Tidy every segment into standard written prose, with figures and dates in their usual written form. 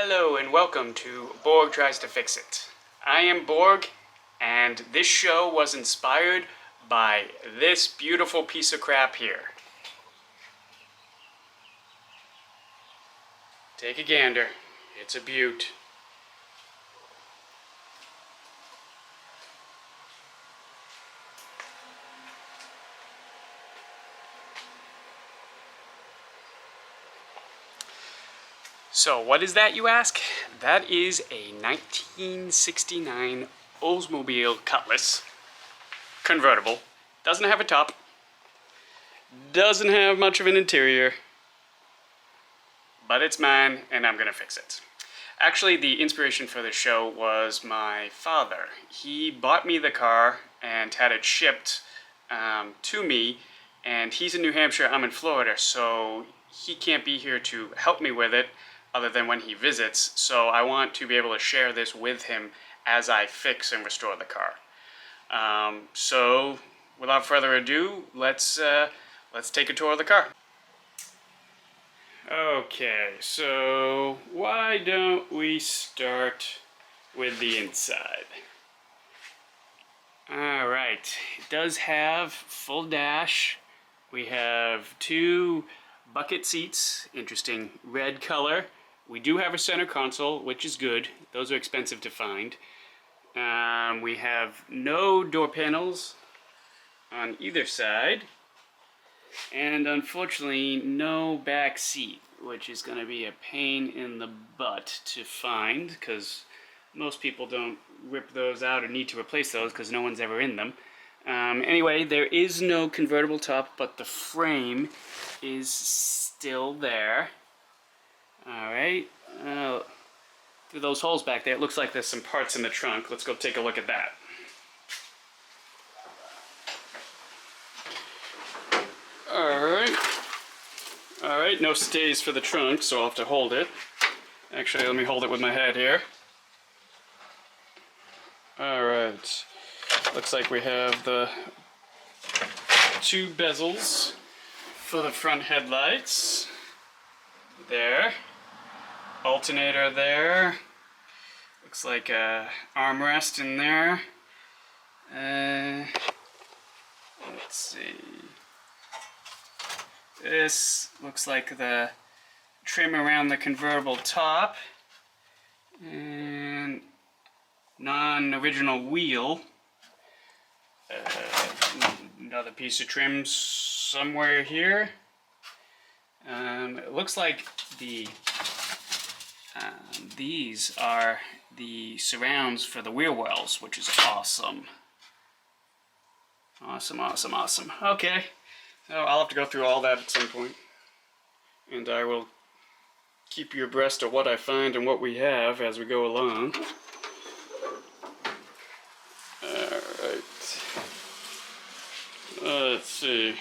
Hello and welcome to Borg Tries to Fix It. I am Borg, and this show was inspired by this beautiful piece of crap here. Take a gander. It's a beaut. So what is that, you ask? That is a 1969 Oldsmobile Cutlass convertible. Doesn't have a top. Doesn't have much of an interior. But it's mine, and I'm gonna fix it. Actually, the inspiration for this show was my father. He bought me the car and had it shipped to me, and he's in New Hampshire, I'm in Florida, so he can't be here to help me with it other than when he visits, so I want to be able to share this with him as I fix and restore the car. So without further ado, let's take a tour of the car. Okay, so why don't we start with the inside? Alright, it does have full dash. We have two bucket seats, interesting red color. We do have a center console, which is good. Those are expensive to find. We have no door panels on either side. And unfortunately, no back seat, which is going to be a pain in the butt to find, because most people don't rip those out or need to replace those because no one's ever in them. Anyway, there is no convertible top, but the frame is still there. Alright, through those holes back there, it looks like there's some parts in the trunk. Let's go take a look at that. Alright, no stays for the trunk, so I'll have to hold it. Actually, let me hold it with my head here. Alright, looks like we have the two bezels for the front headlights. There. Alternator there. Looks like a armrest in there. Let's see. This looks like the trim around the convertible top. And non-original wheel. Another piece of trim somewhere here. It looks like these are the surrounds for the wheel wells, which is awesome. Awesome. Okay, so I'll have to go through all that at some point, and I will keep you abreast of what I find and what we have as we go along. Alright. Let's see.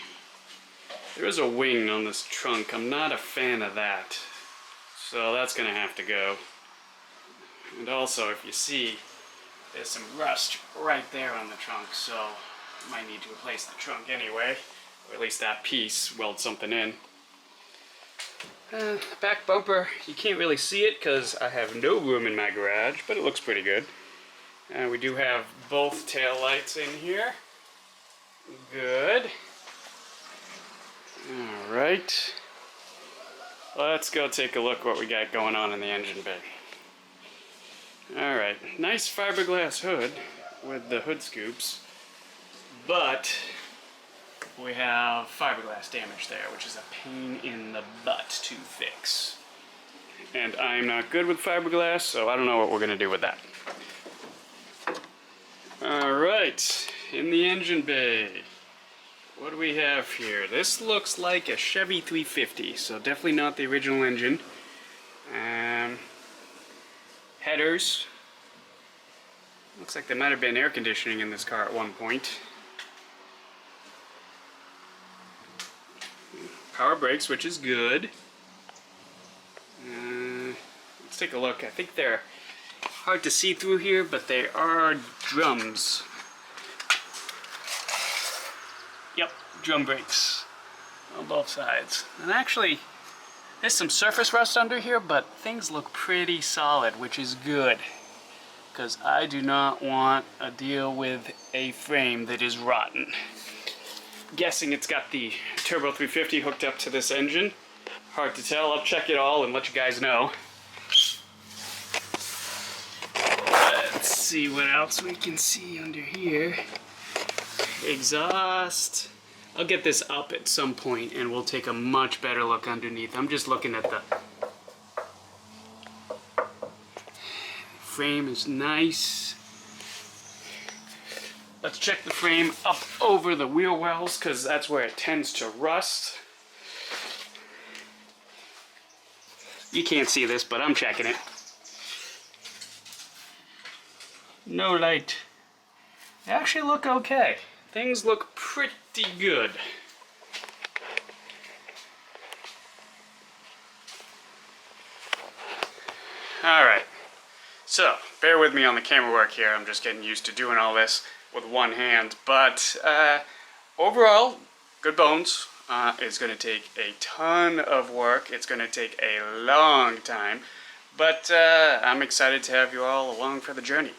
There is a wing on this trunk. I'm not a fan of that. So that's going to have to go. And also, if you see, there's some rust right there on the trunk, so I might need to replace the trunk anyway. Or at least that piece, weld something in. Back bumper, you can't really see it because I have no room in my garage, but it looks pretty good. We do have both tail lights in here. Good. Alright, let's go take a look what we got going on in the engine bay. Alright, nice fiberglass hood with the hood scoops, but we have fiberglass damage there, which is a pain in the butt to fix. And I'm not good with fiberglass, so I don't know what we're going to do with that. Alright, in the engine bay. What do we have here? This looks like a Chevy 350, so definitely not the original engine. Headers. Looks like there might have been air conditioning in this car at one point. Power brakes, which is good. Let's take a look. I think they're hard to see through here, but they are drums. Yep, drum brakes on both sides. And actually, There's some surface rust under here, but things look pretty solid, which is good. Because I do not want to deal with a frame that is rotten. Guessing it's got the Turbo 350 hooked up to this engine. Hard to tell. I'll check it all and let you guys know. Let's see what else we can see under here. Exhaust. I'll get this up at some point and we'll take a much better look underneath. I'm just looking at the frame is nice. Let's check the frame up over the wheel wells because that's where it tends to rust. You can't see this, but I'm checking it. No light. They actually look okay. Things look pretty good. Alright, so bear with me on the camera work here. I'm just getting used to doing all this with one hand. But overall, good bones. It's going to take a ton of work. It's going to take a long time. But I'm excited to have you all along for the journey.